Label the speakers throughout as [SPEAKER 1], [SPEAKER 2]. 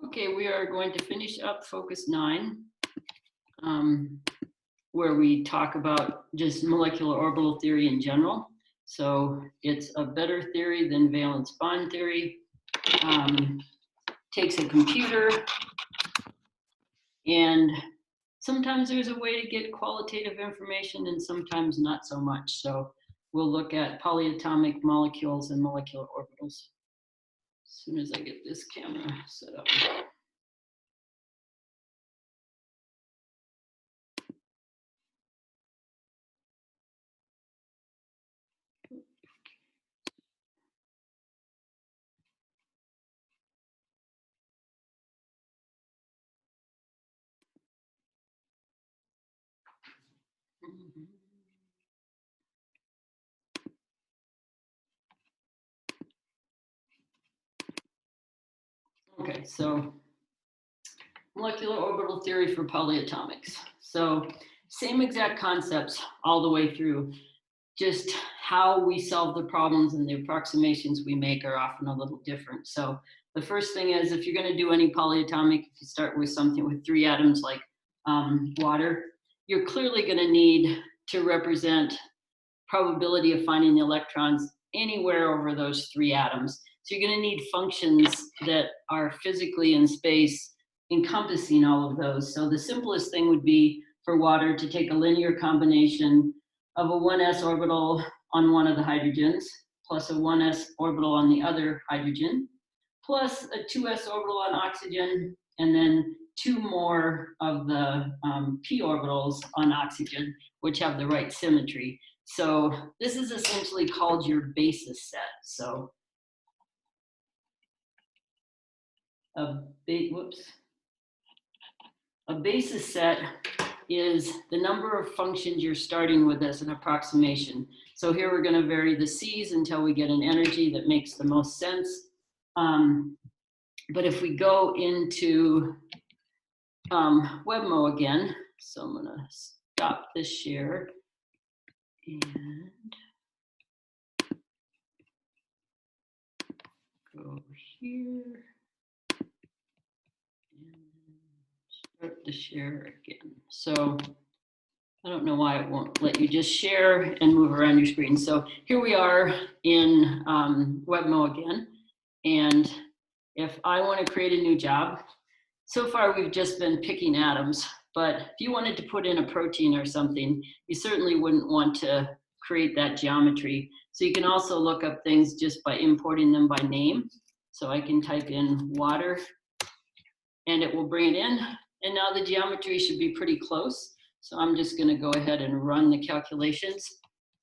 [SPEAKER 1] Okay, we are going to finish up Focus 9, where we talk about just molecular orbital theory in general. So it's a better theory than valence bond theory. Takes a computer, and sometimes there's a way to get qualitative information and sometimes not so much. So we'll look at polyatomic molecules and molecular orbitals as soon as I get this camera set up. Okay, so molecular orbital theory for polyatomics. So same exact concepts all the way through, just how we solve the problems and the approximations we make are often a little different. So the first thing is, if you're going to do any polyatomic, if you start with something with 3 atoms like water, you're clearly going to need to represent probability of finding the electrons anywhere over those 3 atoms. So you're going to need functions that are physically in space encompassing all of those. So the simplest thing would be for water to take a linear combination of a 1s orbital on one of the hydrogens plus a 1s orbital on the other hydrogen plus a 2s orbital on oxygen, and then 2 more of the p orbitals on oxygen, which have the right symmetry. So this is essentially called your basis set. So a basis set is the number of functions you're starting with as an approximation. So here we're going to vary the C's until we get an energy that makes the most sense. But if we go into WebMo again, so I'm going to stop this share and go here and start the share again. So I don't know why it won't let you just share and move around your screen. So here we are in WebMo again. And if I want to create a new job, so far we've just been picking atoms, but if you wanted to put in a protein or something, you certainly wouldn't want to create that geometry. So you can also look up things just by importing them by name. So I can type in water and it will bring it in. And now the geometry should be pretty close. So I'm just going to go ahead and run the calculations.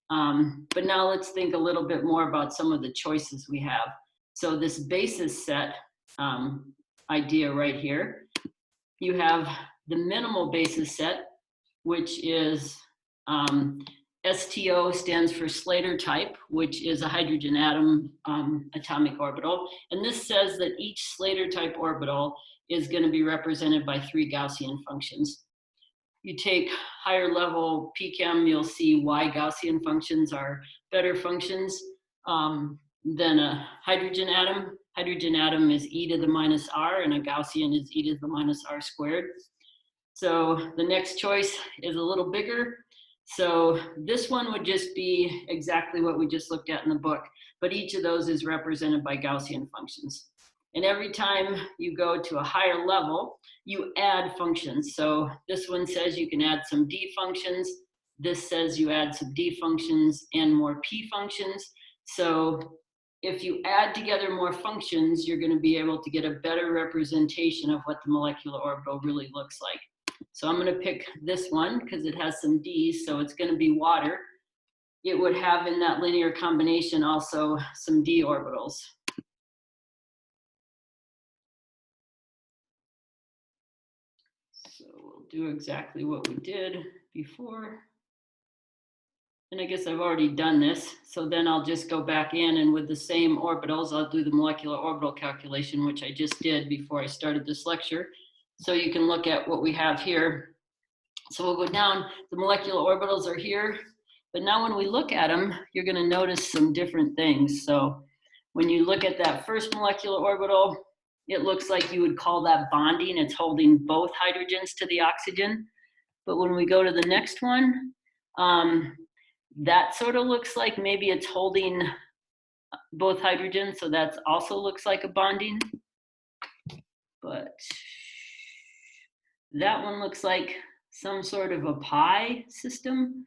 [SPEAKER 1] But now let's think a little bit more about some of the choices we have. So this basis set idea right here, you have the minimal basis set, which is STO stands for Slater type, which is a hydrogen atom atomic orbital. And this says that each Slater type orbital is going to be represented by 3 Gaussian functions. You take higher level PChem, you'll see why Gaussian functions are better functions than a hydrogen atom. Hydrogen atom is e to the minus r, and a Gaussian is e to the minus r squared. So the next choice is a little bigger. So this one would just be exactly what we just looked at in the book, but each of those is represented by Gaussian functions. And every time you go to a higher level, you add functions. So this one says you can add some D functions. This says you add some D functions and more P functions. So if you add together more functions, you're going to be able to get a better representation of what the molecular orbital really looks like. So I'm going to pick this one because it has some D's, so it's going to be water. It would have in that linear combination also some D orbitals. So we'll do exactly what we did before. And I guess I've already done this. So then I'll just go back in, and with the same orbitals, I'll do the molecular orbital calculation, which I just did before I started this lecture. So you can look at what we have here. So we'll go down, the molecular orbitals are here. But now when we look at them, you're going to notice some different things. So when you look at that first molecular orbital, it looks like you would call that bonding. It's holding both hydrogens to the oxygen. But when we go to the next one, that sort of looks like maybe it's holding both hydrogens, so that also looks like a bonding. But that one looks like some sort of a pi system,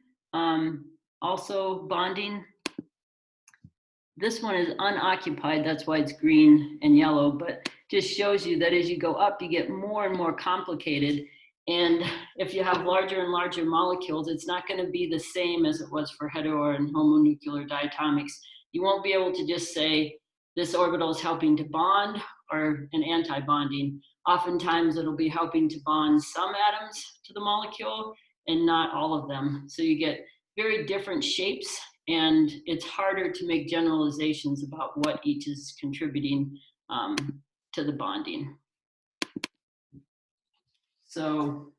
[SPEAKER 1] also bonding. This one is unoccupied, that's why it's green and yellow, but just shows you that as you go up, you get more and more complicated. And if you have larger and larger molecules, it's not going to be the same as it was for hetero and homonuclear diatomics. You won't be able to just say this orbital is helping to bond or an anti-bonding. Oftentimes it'll be helping to bond some atoms to the molecule and not all of them. So you get very different shapes, and it's harder to make generalizations about what each is contributing to the bonding. So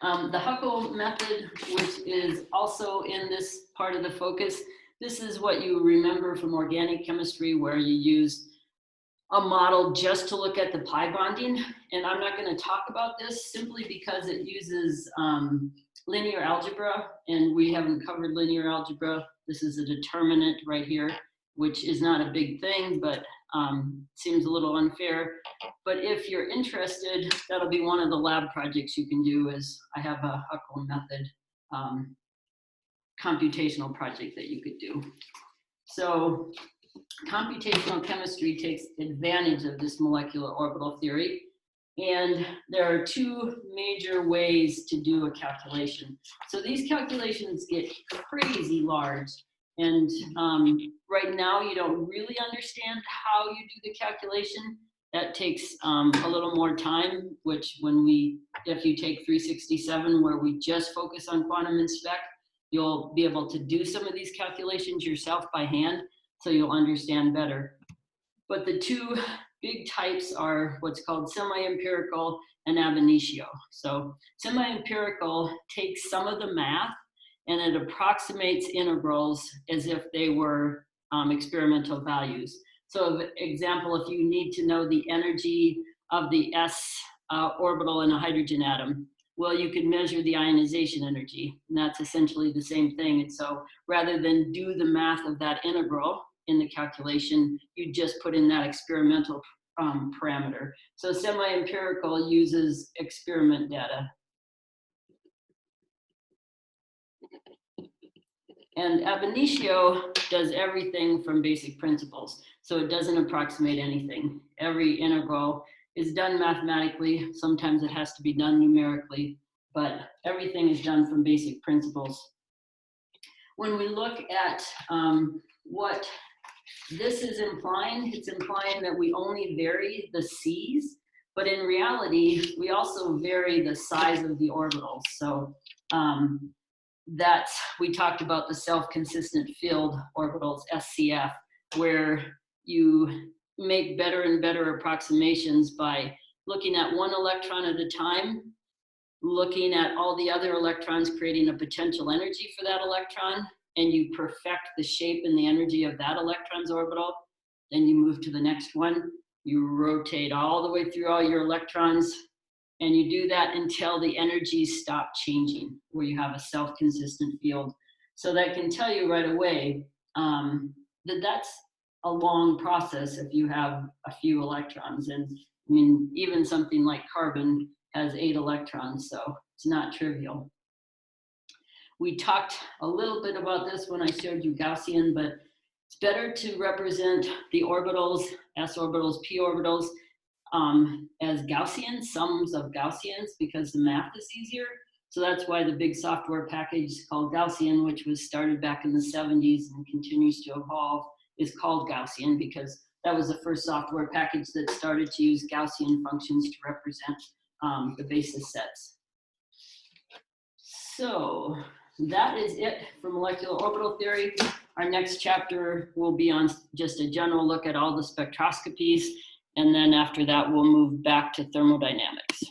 [SPEAKER 1] the Huckel method, which is also in this part of the focus, this is what you remember from organic chemistry, where you use a model just to look at the pi bonding. And I'm not going to talk about this simply because it uses linear algebra, and we haven't covered linear algebra. This is a determinant right here, which is not a big thing, but seems a little unfair. But if you're interested, that'll be one of the lab projects you can do. Is I have a Huckel method computational project that you could do. So computational chemistry takes advantage of this molecular orbital theory. And there are two major ways to do a calculation. So these calculations get crazy large. And right now, you don't really understand how you do the calculation. That takes a little more time, which if you take 367, where we just focus on quantum and spec, you'll be able to do some of these calculations yourself by hand, so you'll understand better. But the two big types are what's called semi-empirical and ab initio. So semi-empirical takes some of the math and it approximates integrals as if they were experimental values. So for example, if you need to know the energy of the s orbital in a hydrogen atom, well, you could measure the ionization energy, and that's essentially the same thing. And so rather than do the math of that integral in the calculation, you just put in that experimental parameter. So semi-empirical uses experiment data. And ab initio does everything from basic principles. So it doesn't approximate anything. Every integral is done mathematically. Sometimes it has to be done numerically, but everything is done from basic principles. When we look at what this is implying, it's implying that we only vary the C's, but in reality, we also vary the size of the orbitals. So we talked about the self-consistent field orbitals, SCF, where you make better and better approximations by looking at one electron at a time, looking at all the other electrons, creating a potential energy for that electron, and you perfect the shape and the energy of that electron's orbital. Then you move to the next one. You rotate all the way through all your electrons, and you do that until the energies stop changing, where you have a self-consistent field. So that can tell you right away that that's a long process if you have a few electrons. And I mean, even something like carbon has 8 electrons, so it's not trivial. We talked a little bit about this when I showed you Gaussian, but it's better to represent the orbitals, s orbitals, p orbitals, as Gaussian, sums of Gaussians, because the math is easier. So that's why the big software package called Gaussian, which was started back in the 70s and continues to evolve, is called Gaussian, because that was the first software package that started to use Gaussian functions to represent the basis sets. So that is it for molecular orbital theory. Our next chapter will be on just a general look at all the spectroscopies. And then after that, we'll move back to thermodynamics.